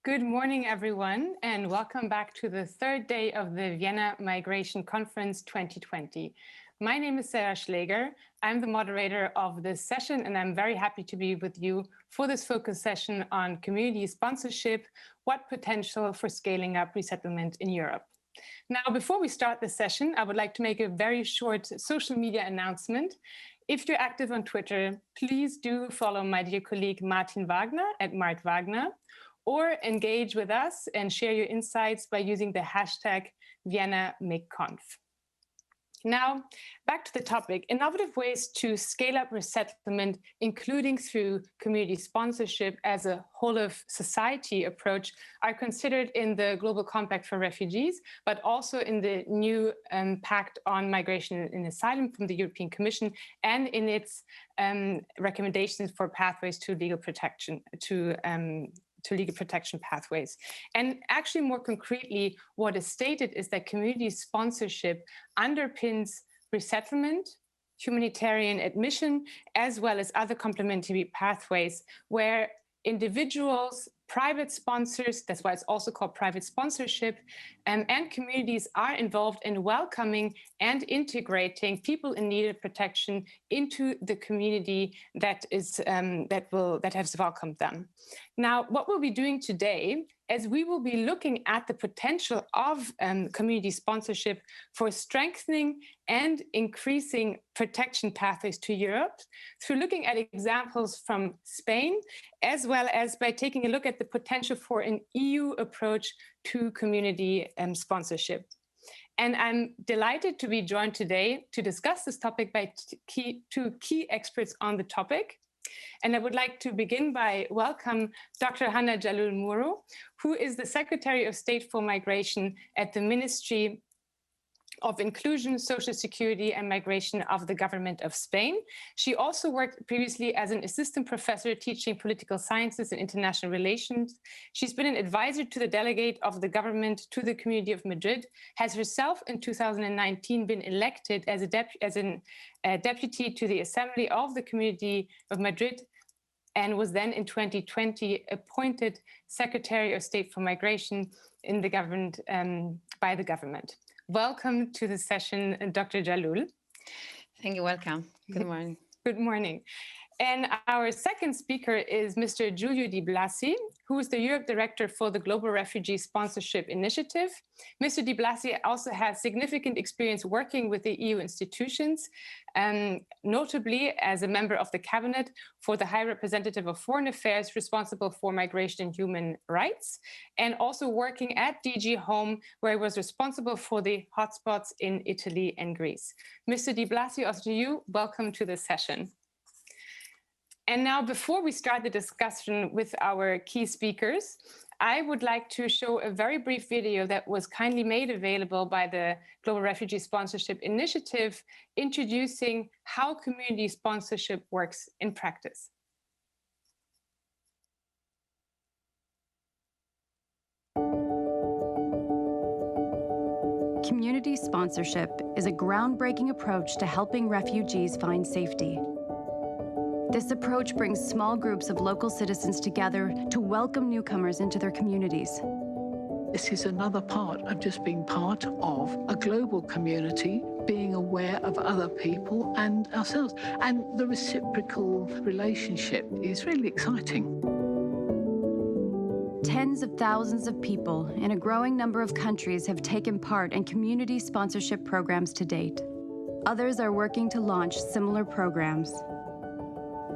Good morning, everyone, and welcome back to the third day of the Vienna Migration Conference 2020. My name is Sarah Schlaeger. I'm the moderator of this session, and I'm very happy to be with you for this focus session on community sponsorship, what potential for scaling up resettlement in Europe. Now, before we start the session, I would like to make a very short social media announcement. If you're active on Twitter, please do follow my dear colleague Martin Wagner at Mart Wagner, or engage with us and share your insights by using the hashtag ViennaMigConf. Now, back to the topic. Innovative ways to scale up resettlement, including through community sponsorship as a whole of society approach, are considered in the Global Compact for Refugees, but also in the new Pact on Migration and Asylum from the European Commission, and in its recommendations for pathways to legal protection, to legal protection pathways. And actually, more concretely, what is stated is that community sponsorship underpins resettlement, humanitarian admission, as well as other complementary pathways where individuals, private sponsors, that's why it's also called private sponsorship, and communities are involved in welcoming and integrating people in need of protection into the community that has welcomed them. Now, what we'll be doing today is we will be looking at the potential of community sponsorship for strengthening and increasing protection pathways to Europe through looking at examples from Spain, as well as by taking a look at the potential for an EU approach to community sponsorship. And I'm delighted to be joined today to discuss this topic by two key experts on the topic. And I would like to begin by welcome Dr. Hana Jalloul Muro, who is the Secretary of State for Migration at the Ministry of Inclusion, Social Security and Migration of the Government of Spain. She also worked previously as an assistant professor teaching political sciences and international relations. She's been an advisor to the delegate of the government to the Community of Madrid, has herself in 2019 been elected as a deputy to the Assembly of the Community of Madrid, and was then in 2020 appointed Secretary of State for Migration in the government by the government. Welcome to the session, Dr. Jalloul. Thank you, welcome. Good morning. Good morning. And our second speaker is Mr. Giulio Di Blasi, who is the Europe Director for the Global Refugee Sponsorship Initiative. Mr. Di Blasi also has significant experience working with the EU institutions, notably as a member of the Cabinet for the High Representative of Foreign Affairs responsible for migration and human rights, and also working at DG Home, where he was responsible for the hotspots in Italy and Greece. Mr. Di Blasi, also to you, welcome to this session. And now, before we start the discussion with our key speakers, I would like to show a very brief video that was kindly made available by the Global Refugee Sponsorship Initiative, introducing how community sponsorship works in practice. Community sponsorship is a groundbreaking approach to helping refugees find safety. This approach brings small groups of local citizens together to welcome newcomers into their communities. This is another part of just being part of a global community, being aware of other people and ourselves. And the reciprocal relationship is really exciting. Tens of thousands of people in a growing number of countries have taken part in community sponsorship programs to date. Others are working to launch similar programs.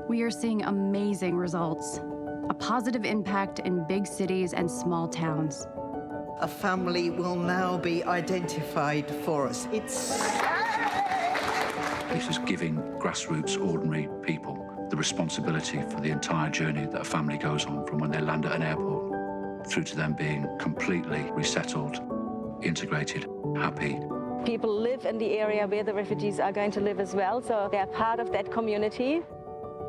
We are seeing amazing results, a positive impact in big cities and small towns. A family will now be identified for us. This is giving grassroots, ordinary people the responsibility for the entire journey that a family goes on, from when they land at an airport through to them being completely resettled, integrated, happy. People live in the area where the refugees are going to live as well, so they're part of that community.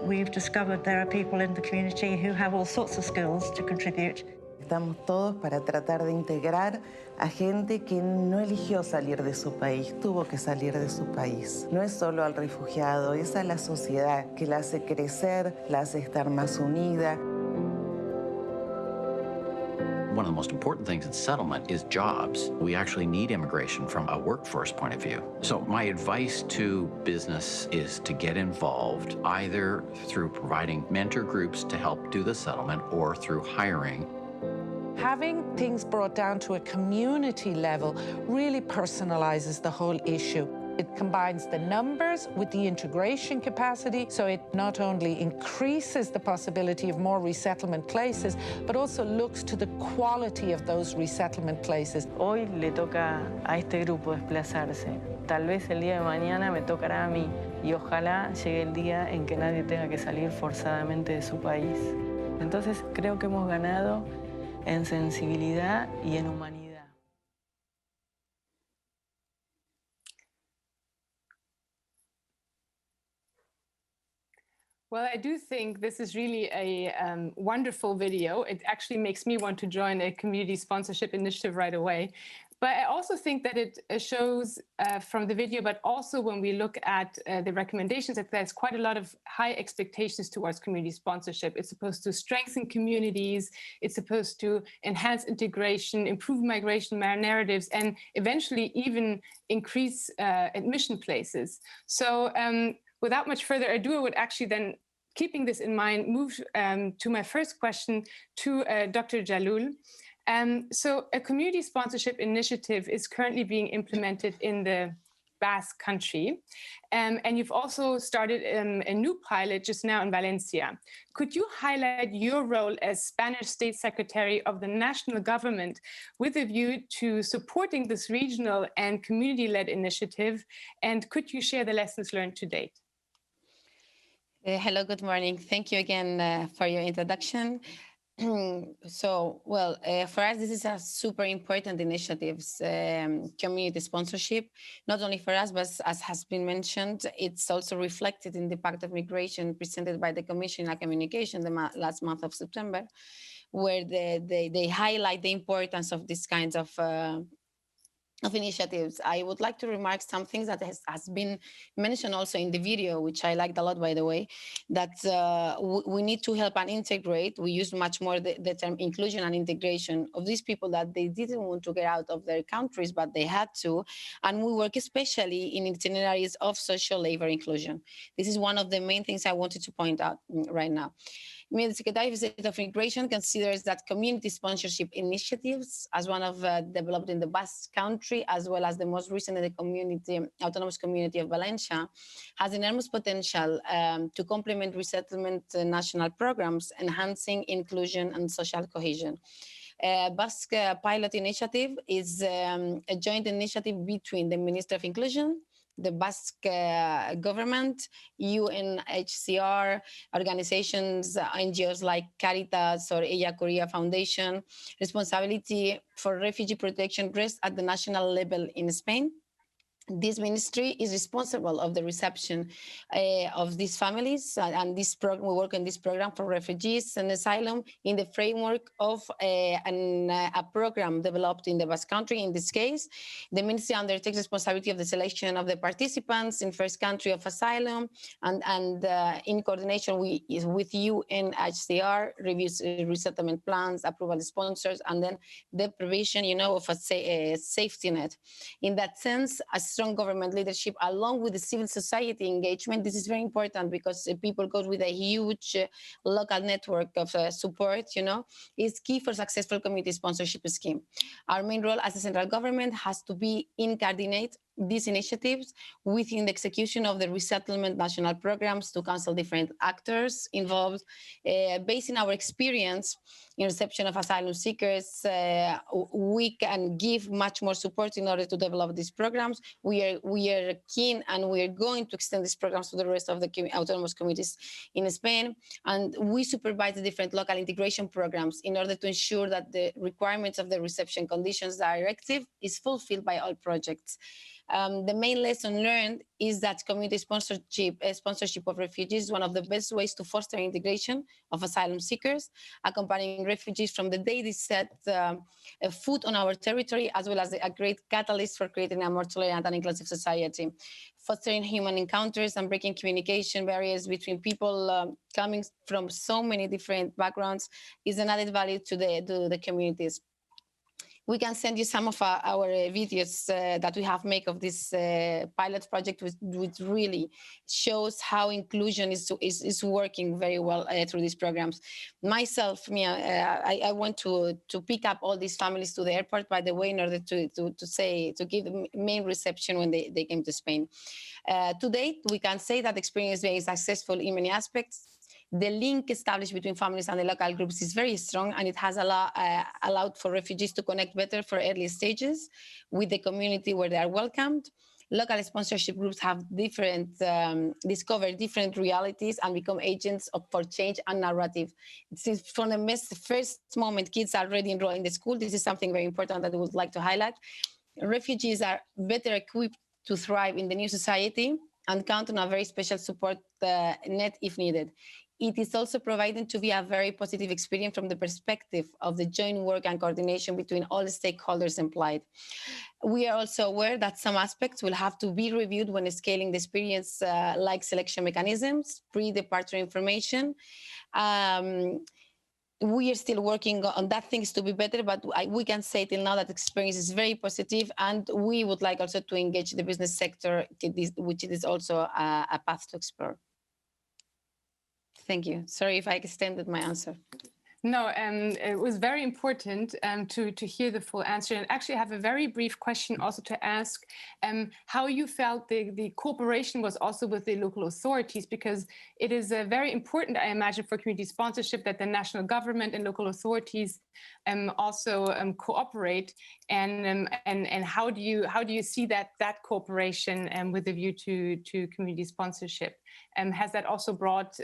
We've discovered there are people in the community who have all sorts of skills to contribute. Estamos todos para tratar de integrar a gente que no eligió salir de su país, tuvo que salir de su país. No es solo al refugiado, es a la sociedad que la hace crecer, la hace estar más unida. One of the most important things in settlement is jobs. We actually need immigration from a workforce point of view. So my advice to business is to get involved either through providing mentor groups to help do the settlement or through hiring. Having things brought down to a community level really personalizes the whole issue. It combines the numbers with the integration capacity, so it not only increases the possibility of more resettlement places, but also looks to the quality of those resettlement places. Hoy le toca a este grupo desplazarse. Tal vez el día de mañana me tocará a mí y ojalá llegue el día en que nadie tenga que salir forzadamente de su país. Entonces creo que hemos ganado en sensibilidad y en humanidad. Well, I do think this is really a wonderful video. It actually makes me want to join a community sponsorship initiative right away. But I also think that it shows from the video, but also when we look at the recommendations, that there's quite a lot of high expectations towards community sponsorship. It's supposed to strengthen communities. It's supposed to enhance integration, improve migration narratives, and eventually even increase admission places. So without much further ado, I would actually then, keeping this in mind, move to my first question to Dr. Jalloul. So a community sponsorship initiative is currently being implemented in the Basque Country. And you've also started a new pilot just now in Valencia. Could you highlight your role as Spanish State Secretary of the national government with a view to supporting this regional and community-led initiative? And could you share the lessons learned to date? Hello, good morning. Thank you again for your introduction. So, well, for us, this is a super important initiative, community sponsorship, not only for us, but as has been mentioned, it's also reflected in the Pact of Migration presented by the Commission on Communication last month of September, where they highlight the importance of these kinds of initiatives. I would like to remark some things that has been mentioned also in the video, which I liked a lot, by the way, that we need to help and integrate. We use much more the term inclusion and integration of these people that they didn't want to get out of their countries, but they had to. And we work especially in itineraries of social labor inclusion. This is one of the main things I wanted to point out right now. The Secretary of State of Migration considers that community sponsorship initiatives, as one of developed in the Basque Country, as well as the most recent in the autonomous community of Valencia, has enormous potential to complement resettlement national programs, enhancing inclusion and social cohesion. Basque pilot initiative is a joint initiative between the Minister of Inclusion, the Basque government, UNHCR, organizations, NGOs like Caritas or Ella Korea Foundation. Responsibility for refugee protection rests at the national level in Spain. This ministry is responsible of the reception of these families, and this program, we work on this program for refugees and asylum in the framework of a program developed in the Basque Country. In this case, the ministry undertakes responsibility of the selection of the participants in first country of asylum, and in coordination with UNHCR, reviews resettlement plans, approval sponsors, and then the provision, of a safety net. In that sense, a strong government leadership along with the civil society engagement, this is very important because people go with a huge local network of support, is key for successful community sponsorship scheme. Our main role as a central government has to be in coordinate these initiatives within the execution of the resettlement national programs to counsel different actors involved. Based on our experience in reception of asylum seekers, we can give much more support in order to develop these programs. We are keen, and we are going to extend these programs to the rest of the autonomous communities in Spain. And we supervise the different local integration programs in order to ensure that the requirements of the reception conditions directive is fulfilled by all projects. The main lesson learned is that community sponsorship of refugees is one of the best ways to foster integration of asylum seekers, accompanying refugees from the day they set foot on our territory, as well as a great catalyst for creating a more tolerant and inclusive society. Fostering human encounters and breaking communication barriers between people coming from so many different backgrounds is an added value to the communities. We can send you some of our videos that we have made of this pilot project, which really shows how inclusion is working very well through these programs. Myself, I want to pick up all these families to the airport, by the way, in order to give the main reception when they came to Spain. To date, we can say that the experience is very successful in many aspects. The link established between families and the local groups is very strong, and it has allowed for refugees to connect better for early stages with the community where they are welcomed. Local sponsorship groups have discovered different realities and become agents for change and narrative. Since from the first moment kids are already enrolled in the school, this is something very important that I would like to highlight. Refugees are better equipped to thrive in the new society and count on a very special support net if needed. It is also provided to be a very positive experience from the perspective of the joint work and coordination between all the stakeholders implied. We are also aware that some aspects will have to be reviewed when scaling the experience, like selection mechanisms, pre-departure information. We are still working on that, things to be better, but we can say till now that the experience is very positive, and we would like also to engage the business sector, which is also a path to explore. Thank you. Sorry if I extended my answer. No, it was very important to hear the full answer. And actually, I have a very brief question also to ask how you felt the cooperation was also with the local authorities, because it is very important, I imagine, for community sponsorship that the national government and local authorities also cooperate. And how do you see that cooperation with a view to community sponsorship? Has that also brought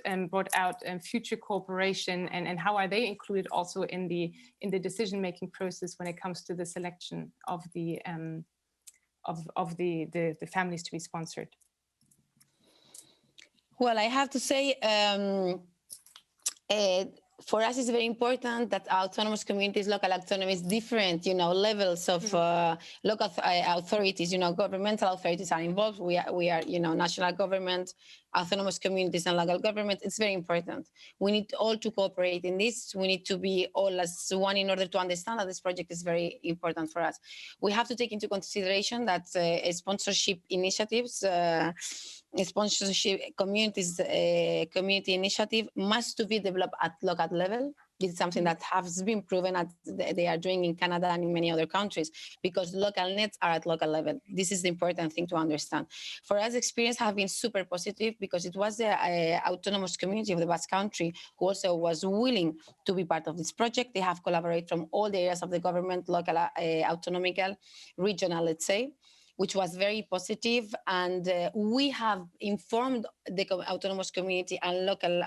out future cooperation, and how are they included also in the decision-making process when it comes to the selection of the families to be sponsored? Well, I have to say, for us, it's very important that autonomous communities, local autonomies, different, levels of local authorities, governmental authorities are involved. We are, national government, autonomous communities, and local government. It's very important. We need all to cooperate in this. We need to be all as one in order to understand that this project is very important for us. We have to take into consideration that sponsorship initiatives, community initiative must to be developed at local level. This is something that has been proven that they are doing in Canada and in many other countries, because local nets are at local level. This is the important thing to understand. For us, experience have been super positive, because it was the autonomous community of the Basque Country who also was willing to be part of this project. They have collaborated from all the areas of the government, local, autonomical, regional, let's say, which was very positive. And we have informed the autonomous community and local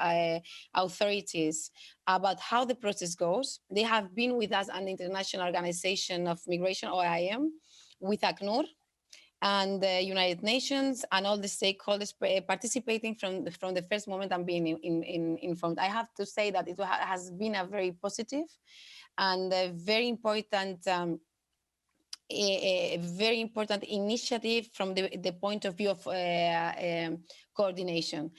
authorities about how the process goes. They have been with us an international organization of migration, OIM, with ACNUR and the United Nations, and all the stakeholders participating from the first moment and being informed. I have to say that it has been a very positive and a very important a very important initiative from the point of view of coordination.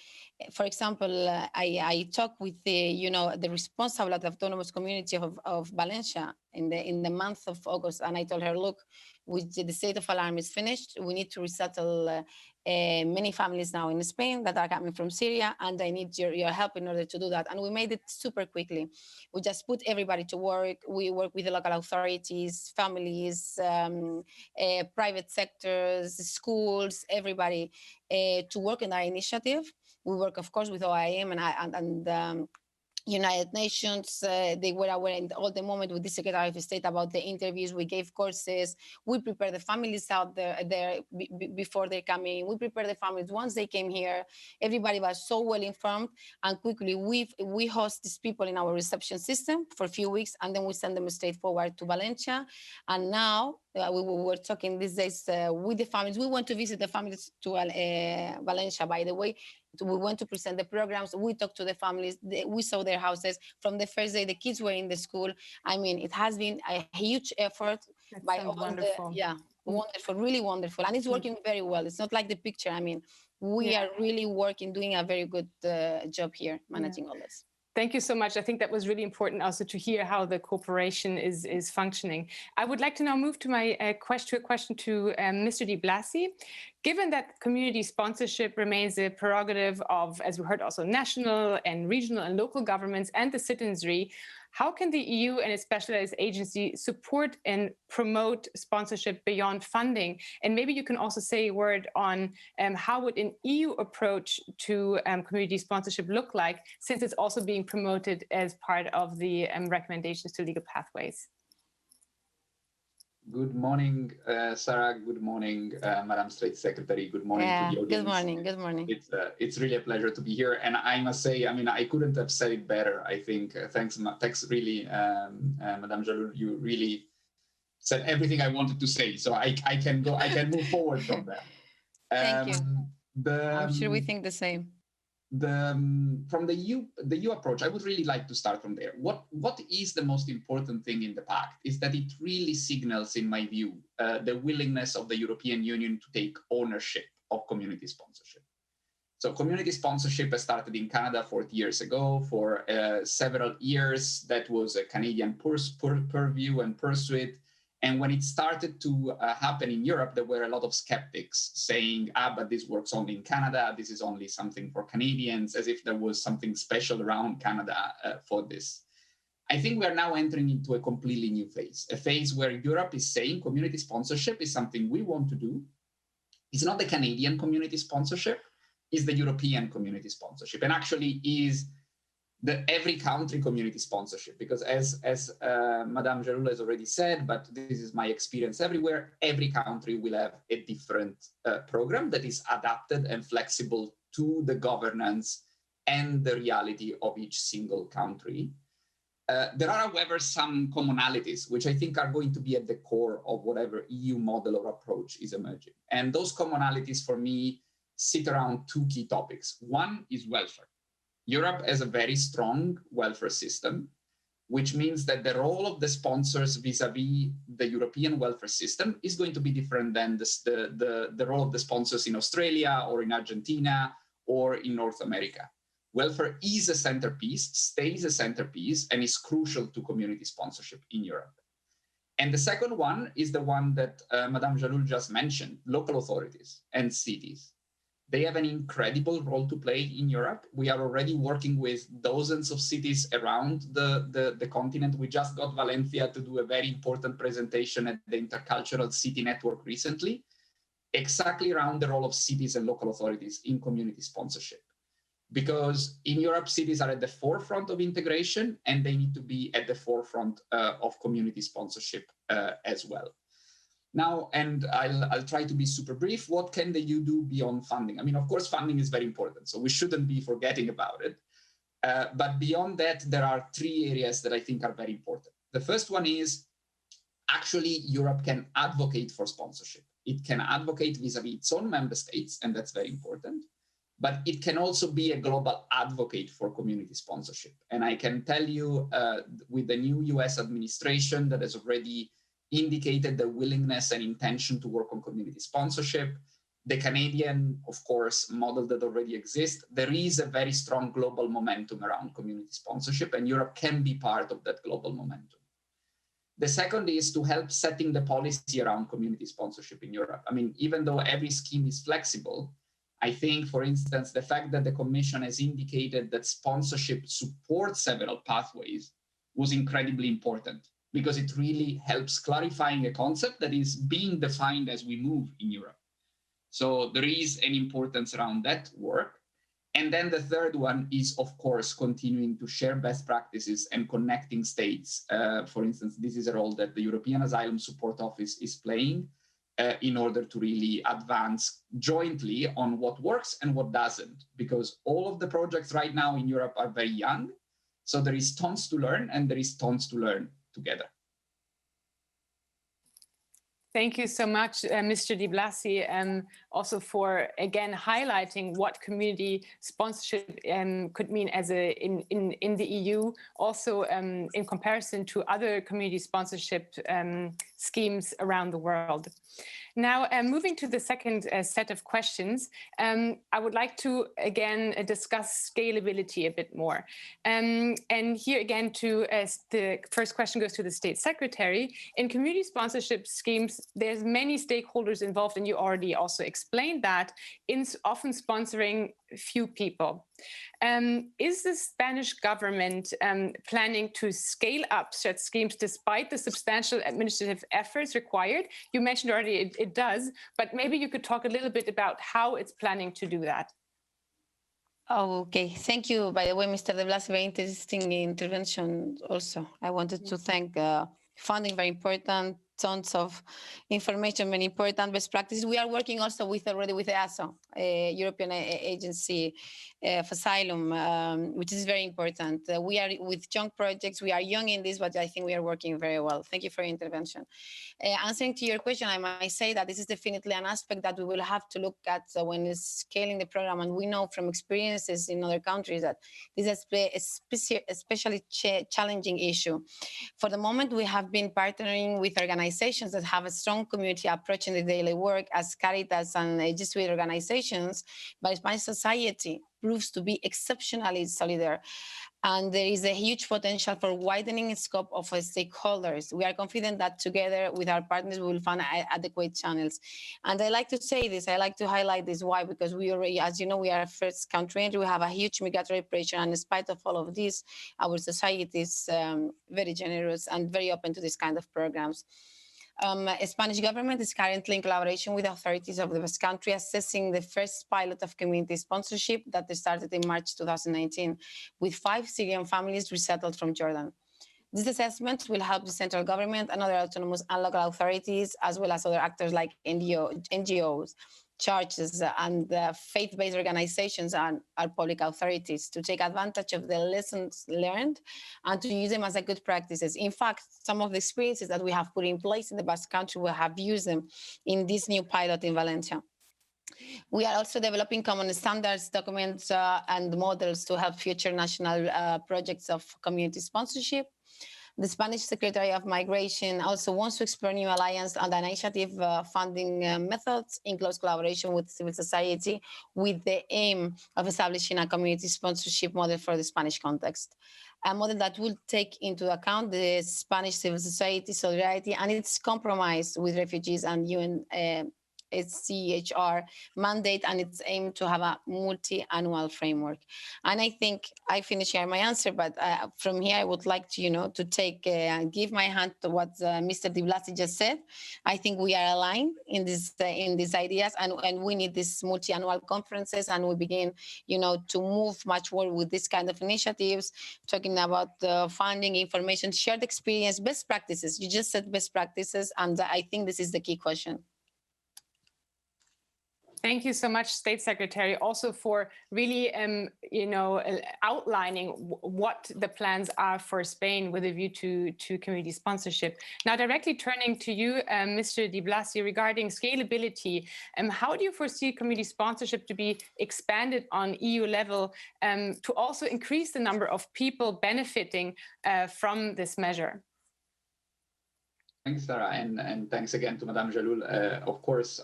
For example, I talked with the responsible of the autonomous community of Valencia in the month of August, and I told her, look, the state of alarm is finished. We need to resettle many families now in Spain that are coming from Syria, and I need your help in order to do that. And we made it super quickly. We just put everybody to work. We work with the local authorities, families, private sectors, schools, everybody to work on our initiative. We work, of course, with OIM United Nations. They were aware in all the moment with the Secretary of State about the interviews. We gave courses. We prepared the families out there before they come in. We prepared the families once they came here. Everybody was so well informed, and quickly we host these people in our reception system for a few weeks, and then we send them straight forward to Valencia. And now we were talking these days with the families. We went to visit the families to Valencia, by the way. We went to present the programs. We talked to the families. We saw their houses. From the first day the kids were in the school. I mean, it has been a huge effort by all wonderful. Wonderful, really wonderful. And it's working very well. It's not like the picture. I mean, we are really working, doing a very good job here, managing all this. Thank you so much. I think that was really important also to hear how the cooperation is functioning. I would like to now move to my question to Mr. Di Blasi. Given that community sponsorship remains a prerogative of, as we heard, also national and regional and local governments and the citizenry, how can the EU and its specialized agency support and promote sponsorship beyond funding? And maybe you can also say a word on how would an EU approach to community sponsorship look like, since it's also being promoted as part of the recommendations to legal pathways. Good morning, Sarah. Good morning, Madam State Secretary. Good morning to the audience. Good morning. Good morning. It's really a pleasure to be here, and I must say, I mean, I couldn't have said it better. I think thanks really, Madame Jalloul. You really said everything I wanted to say, so I can move forward from that. Thank you. I'm sure we think the same. From the EU approach, I would really like to start from there. What is the most important thing in the pact is that it really signals, in my view, the willingness of the European Union to take ownership of community sponsorship. So community sponsorship has started in Canada 40 years ago. For several years, that was a Canadian purview and pursuit. And when it started to happen in Europe, there were a lot of skeptics saying, but this works only in Canada. This is only something for Canadians, as if there was something special around Canada for this. I think we are now entering into a completely new phase, a phase where Europe is saying community sponsorship is something we want to do. It's not the Canadian community sponsorship, it's the European community sponsorship, and actually is the every country community sponsorship, because as Madame Jalloul has already said, but this is my experience everywhere, every country will have a different program that is adapted and flexible to the governance and the reality of each single country. There are, however, some commonalities, which I think are going to be at the core of whatever EU model or approach is emerging. And those commonalities for me sit around two key topics. One is welfare. Europe has a very strong welfare system, which means that the role of the sponsors vis-a-vis the European welfare system is going to be different than the role of the sponsors in Australia or in Argentina or in North America. Welfare is a centerpiece, stays a centerpiece, and is crucial to community sponsorship in Europe. And the second one is the one that Madame Jalloul just mentioned, local authorities and cities. They have an incredible role to play in Europe. We are already working with dozens of cities around the continent. We just got Valencia to do a very important presentation at the Intercultural City Network recently, exactly around the role of cities and local authorities in community sponsorship. Because in Europe, cities are at the forefront of integration, and they need to be at the forefront of community sponsorship as well. Now, and I'll try to be super brief. What can the EU do beyond funding? I mean, of course, funding is very important, so we shouldn't be forgetting about it. But beyond that, there are three areas that I think are very important. The first one is actually Europe can advocate for sponsorship. It can advocate vis-a-vis its own member states, and that's very important. But it can also be a global advocate for community sponsorship. And I can tell you with the new US administration that has already indicated the willingness and intention to work on community sponsorship. The Canadian, of course, model that already exists. There is a very strong global momentum around community sponsorship, and Europe can be part of that global momentum. The second is to help setting the policy around community sponsorship in Europe. I mean, even though every scheme is flexible, I think, for instance, the fact that the Commission has indicated that sponsorship supports several pathways was incredibly important, because it really helps clarifying a concept that is being defined as we move in Europe. So there is an importance around that work. And then the third one is, of course, continuing to share best practices and connecting states. For instance, this is a role that the European Asylum Support Office is playing in order to really advance jointly on what works and what doesn't, because all of the projects right now in Europe are very young. So there is tons to learn, and there is tons to learn together. Thank you so much, Mr. Di Blasi, also for, again, highlighting what community sponsorship could mean as in the EU, also in comparison to other community sponsorship schemes around the world. Now, moving to the second set of questions, I would like to, again, discuss scalability a bit more. And here again, the first question goes to the State Secretary. In community sponsorship schemes, there's many stakeholders involved, and you already also explained that, in often sponsoring few people. Is the Spanish government planning to scale up such schemes despite the substantial administrative efforts required? You mentioned already it does, but maybe you could talk a little bit about how it's planning to do that. Oh, okay. Thank you. By the way, Mr. De Blas, very interesting intervention also. I wanted to thank funding, very important, tons of information, many important best practices. We are working also already with EASO, European Agency of Asylum, which is very important. We are with young projects. We are young in this, but I think we are working very well. Thank you for your intervention. Answering to your question, I might say that this is definitely an aspect that we will have to look at when scaling the program. And we know from experiences in other countries that this is a especially challenging issue. For the moment, we have been partnering with organizations that have a strong community approach in the daily work, as Caritas and Jesuit organizations, but Spanish society proves to be exceptionally solidary. And there is a huge potential for widening the scope of stakeholders. We are confident that together with our partners, we will find adequate channels. And I like to say this, I like to highlight this. Why? Because we already, as you know, we are a first country and we have a huge migratory pressure. And in spite of all of this, our society is very generous and very open to this kind of programs. Spanish government is currently in collaboration with authorities of the country assessing the first pilot of community sponsorship that started in March 2019 with 5 Syrian families resettled from Jordan. This assessment will help the central government and other autonomous and local authorities, as well as other actors like NGOs, churches, and faith-based organizations and our public authorities to take advantage of the lessons learned and to use them as a good practices. In fact, some of the experiences that we have put in place in the Basque Country, we have used them in this new pilot in Valencia. We are also developing common standards, documents, and models to help future national projects of community sponsorship. The Spanish Secretary of Migration also wants to explore new alliance and initiative funding methods in close collaboration with civil society with the aim of establishing a community sponsorship model for the Spanish context. A model that will take into account the Spanish civil society solidarity and its compromise with refugees and UNHCR mandate and its aim to have a multi-annual framework. And I think I finish here my answer, but from here I would like to, to take give my hand to what Mr. Di Blasi just said. I think we are aligned in these ideas, and we need these multi-annual conferences, and we begin, to move much more with this kind of initiatives, talking about funding, information, shared experience, best practices. You just said best practices, and I think this is the key question. Thank you so much, State Secretary, also for really, outlining what the plans are for Spain with a view to community sponsorship. Now, directly turning to you, Mr. Di Blasi, regarding scalability, how do you foresee community sponsorship to be expanded on EU level to also increase the number of people benefiting from this measure? Thanks, Sarah, and thanks again to Madame Jalloul. Of course,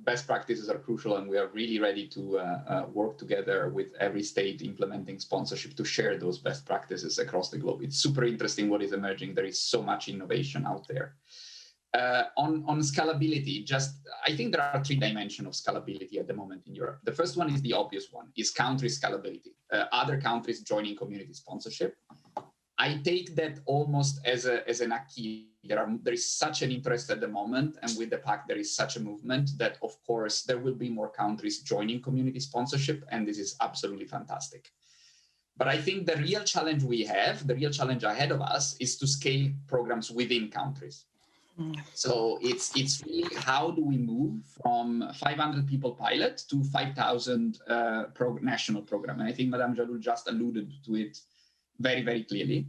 best practices are crucial, and we are really ready to work together with every state implementing sponsorship to share those best practices across the globe. It's super interesting what is emerging. There is so much innovation out there. On scalability, I think there are 3 dimensions of scalability at the moment in Europe. The first one is the obvious one, is country scalability. Other countries joining community sponsorship. I take that almost as an key. There is such an interest at the moment, and with the pact there is such a movement that, of course, there will be more countries joining community sponsorship, and this is absolutely fantastic. But I think the real challenge we have, the real challenge ahead of us, is to scale programs within countries. So it's really how do we move from 500 people pilot to 5,000 national program, and I think Madame Jalloul just alluded to it very, very clearly.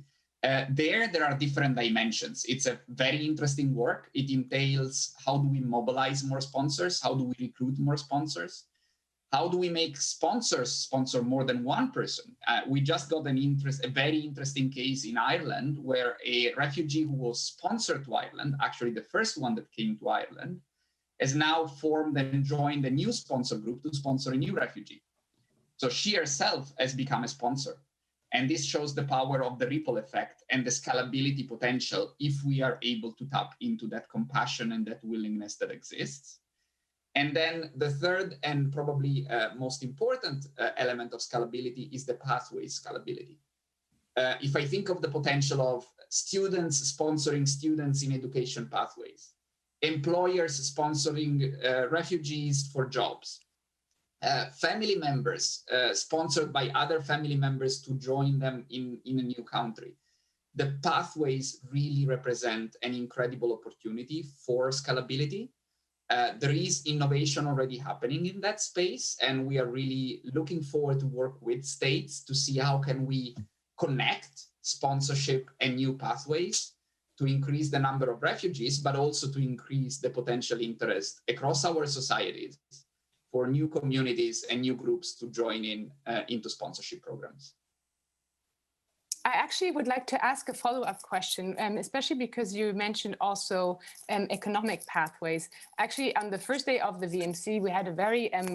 There are different dimensions. It's a very interesting work. It entails how do we mobilize more sponsors? How do we recruit more sponsors? How do we make sponsors sponsor more than one person? We just got a very interesting case in Ireland where a refugee who was sponsored to Ireland, actually the first one that came to Ireland, has now formed and joined a new sponsor group to sponsor a new refugee. So she herself has become a sponsor. And this shows the power of the ripple effect and the scalability potential if we are able to tap into that compassion and that willingness that exists. And then the third and probably most important element of scalability is the pathway scalability. If I think of the potential of students sponsoring students in education pathways, employers sponsoring refugees for jobs, family members sponsored by other family members to join them in a new country. The pathways really represent an incredible opportunity for scalability. There is innovation already happening in that space, and we are really looking forward to work with states to see how can we connect sponsorship and new pathways to increase the number of refugees, but also to increase the potential interest across our societies for new communities and new groups to join into sponsorship programs. I actually would like to ask a follow-up question, especially because you mentioned also economic pathways. Actually, on the first day of the VMC, we had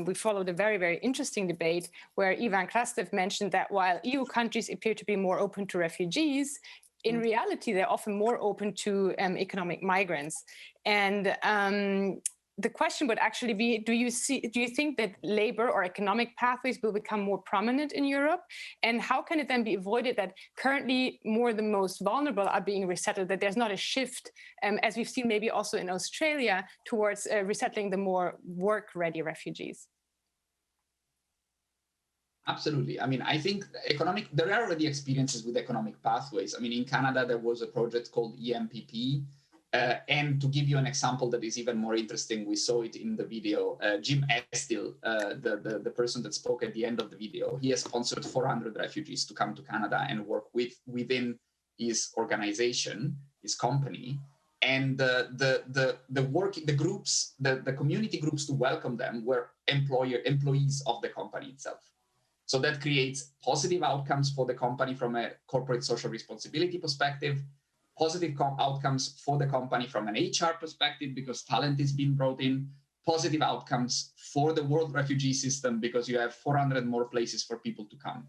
we followed a very, very interesting debate where Ivan Krastev mentioned that while EU countries appear to be more open to refugees, in reality, they're often more open to economic migrants. And the question would actually be, do you think that labor or economic pathways will become more prominent in Europe? And how can it then be avoided that currently more the most vulnerable are being resettled, that there's not a shift, as we've seen maybe also in Australia, towards resettling the more work-ready refugees? Absolutely. I mean, I think there are already experiences with economic pathways. I mean, in Canada, there was a project called ICMPD. And to give you an example that is even more interesting, we saw it in the video. Jim Estill, the person that spoke at the end of the video, he has sponsored 400 refugees to come to Canada and work within his organization, his company. And the groups, the community groups to welcome them were employees of the company itself. So that creates positive outcomes for the company from a corporate social responsibility perspective, positive outcomes for the company from an HR perspective because talent is being brought in, positive outcomes for the world refugee system because you have 400 more places for people to come.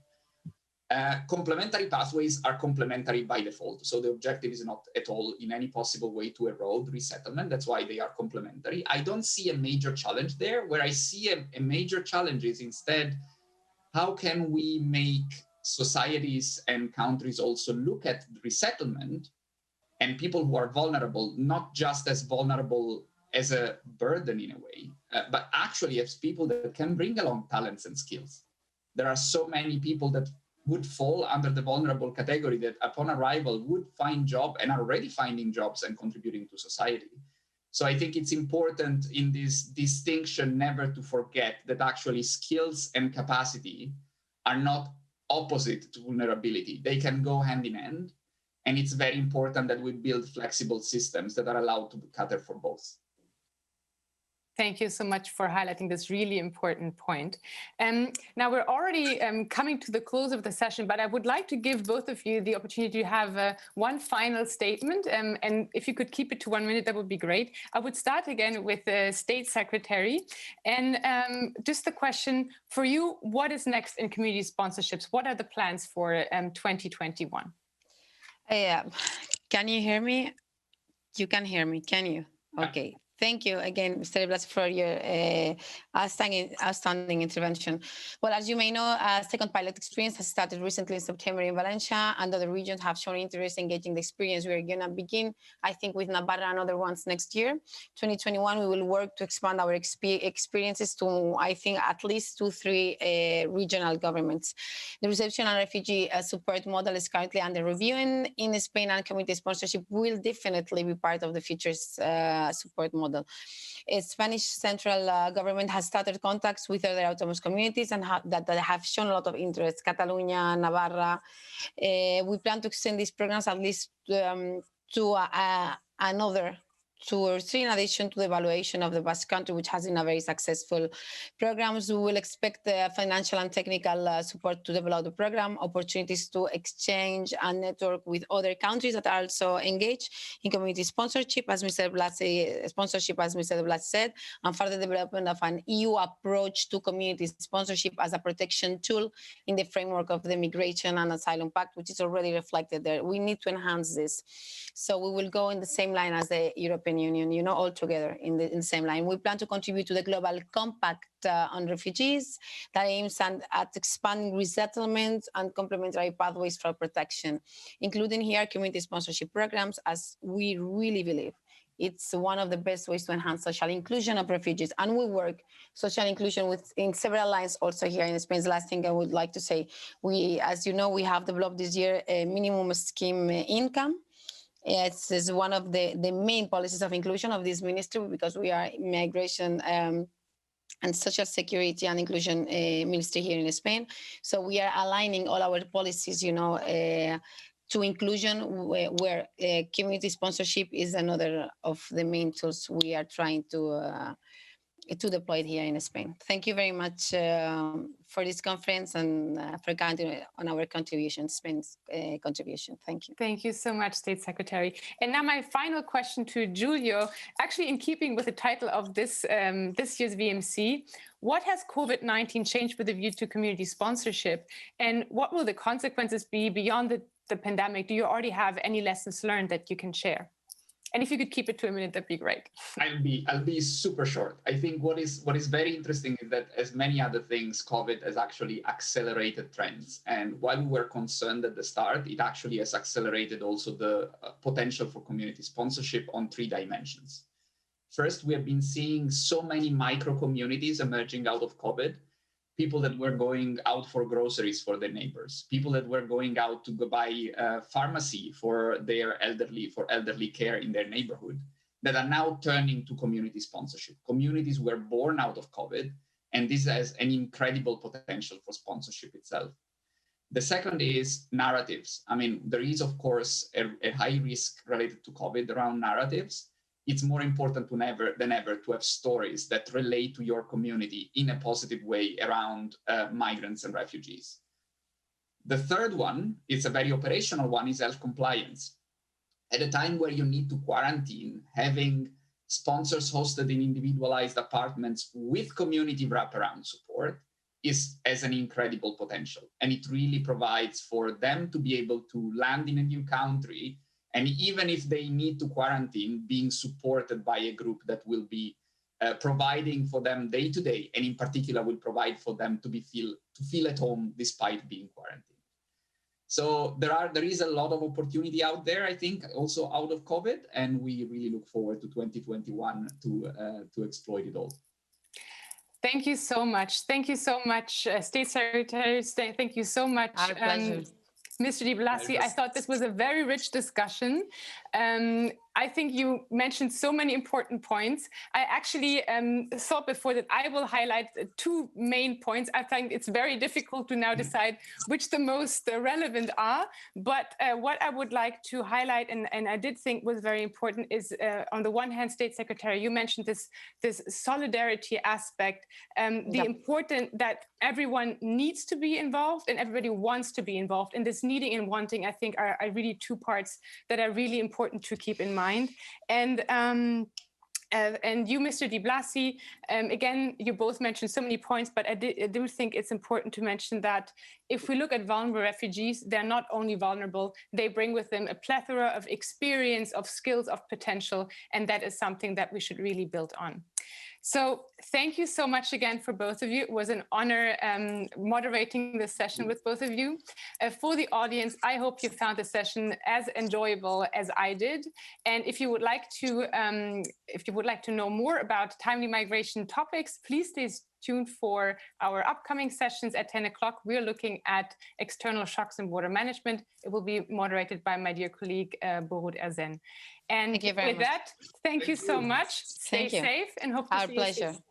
Complementary pathways are complementary by default. So the objective is not at all in any possible way to erode resettlement. That's why they are complementary. I don't see a major challenge there. Where I see a major challenge is instead, how can we make societies and countries also look at resettlement and people who are vulnerable, not just as vulnerable as a burden in a way, but actually as people that can bring along talents and skills. There are so many people that would fall under the vulnerable category that upon arrival would find job and are already finding jobs and contributing to society. So I think it's important in this distinction never to forget that actually skills and capacity are not opposite to vulnerability. They can go hand in hand. And it's very important that we build flexible systems that are allowed to cater for both. Thank you so much for highlighting this really important point. Now we're already coming to the close of the session, but I would like to give both of you the opportunity to have one final statement. And if you could keep it to 1 minute, that would be great. I would start again with the State Secretary. And just the question for you, what is next in community sponsorships? What are the plans for 2021? Can you hear me? You can hear me, can you? Okay. Thank you again, Mr. de Blasi, for your outstanding intervention. Well, as you may know, a second pilot experience has started recently in September in Valencia, and other regions have shown interest in engaging the experience. We're going to begin, I think, with Navarra and other ones next year. 2021, we will work to expand our experiences to, I think, at least 2-3 regional governments. The reception and refugee support model is currently under review in Spain, and community sponsorship will definitely be part of the future support model. Spanish central government has started contacts with other autonomous communities and that have shown a lot of interest. Catalonia, Navarra. We plan to extend these programs at least to another 2 or 3 in addition to the evaluation of the Basque Country, which has been a very successful programs. We will expect financial and technical support to develop the program, opportunities to exchange and network with other countries that are also engaged in community sponsorship, as Mr. de Blasi said, and further development of an EU approach to community sponsorship as a protection tool in the framework of the Migration and Asylum Pact, which is already reflected there. We need to enhance this. So we will go in the same line as the European Union, all together in the same line. We plan to contribute to the Global Compact on refugees that aims at expanding resettlement and complementary pathways for protection, including here community sponsorship programs, as we really believe it's one of the best ways to enhance social inclusion of refugees. And we work social inclusion in several lines also here in Spain. The last thing I would like to say, as you know, we have developed this year a minimum scheme income. It's one of the main policies of inclusion of this ministry, because we are migration and social security and inclusion ministry here in Spain. So we are aligning all our policies, to inclusion, where community sponsorship is another of the main tools we are trying to deploy here in Spain. Thank you very much for this conference and for counting on our contribution, Spain's contribution. Thank you. Thank you so much, State Secretary. And now my final question to Giulio, actually in keeping with the title of this year's VMC, what has COVID-19 changed with a view to community sponsorship? And what will the consequences be beyond the pandemic? Do you already have any lessons learned that you can share? And if you could keep it to a minute, that'd be great. I'll be super short. I think what is very interesting is that, as many other things, COVID has actually accelerated trends. And while we were concerned at the start, it actually has accelerated also the potential for community sponsorship on 3 dimensions. First, we have been seeing so many micro communities emerging out of COVID. People that were going out for groceries for their neighbors, people that were going out to go buy pharmacy for their elderly care in their neighborhood, that are now turning to community sponsorship. Communities were born out of COVID, and this has an incredible potential for sponsorship itself. The second is narratives. I mean, there is, of course, a high risk related to COVID around narratives. It's more important than ever to have stories that relate to your community in a positive way around migrants and refugees. The third one, it's a very operational one, is health compliance. At a time where you need to quarantine, having sponsors hosted in individualized apartments with community wraparound support has an incredible potential. And it really provides for them to be able to land in a new country, and even if they need to quarantine, being supported by a group that will be providing for them day to day, and in particular will provide for them to feel at home despite being quarantined. So there is a lot of opportunity out there, I think, also out of COVID, and we really look forward to 2021 to exploit it all. Thank you so much. Thank you so much, State Secretary. Thank you so much. Our pleasure. Mr. de Blasi, I thought this was a very rich discussion. I think you mentioned so many important points. I actually thought before that I will highlight 2 main points. I think it's very difficult to now decide which the most relevant are. But what I would like to highlight, and I did think was very important, is on the one hand, State Secretary, you mentioned this solidarity aspect, the important that everyone needs to be involved and everybody wants to be involved. And this needing and wanting, I think, are really 2 parts that are really important to keep in mind. And you, Mr. de Blasi, again, you both mentioned so many points, but I do think it's important to mention that if we look at vulnerable refugees, they're not only vulnerable, they bring with them a plethora of experience, of skills, of potential, and that is something that we should really build on. So thank you so much again for both of you. It was an honor moderating this session with both of you. For the audience, I hope you found the session as enjoyable as I did. And if you would like to know more about timely migration topics, please stay tuned for our upcoming sessions at 10 o'clock. We're looking at external shocks and border management. It will be moderated by my dear colleague, Borut Erzen. And with that, thank you so much. Stay safe and hope to see you soon.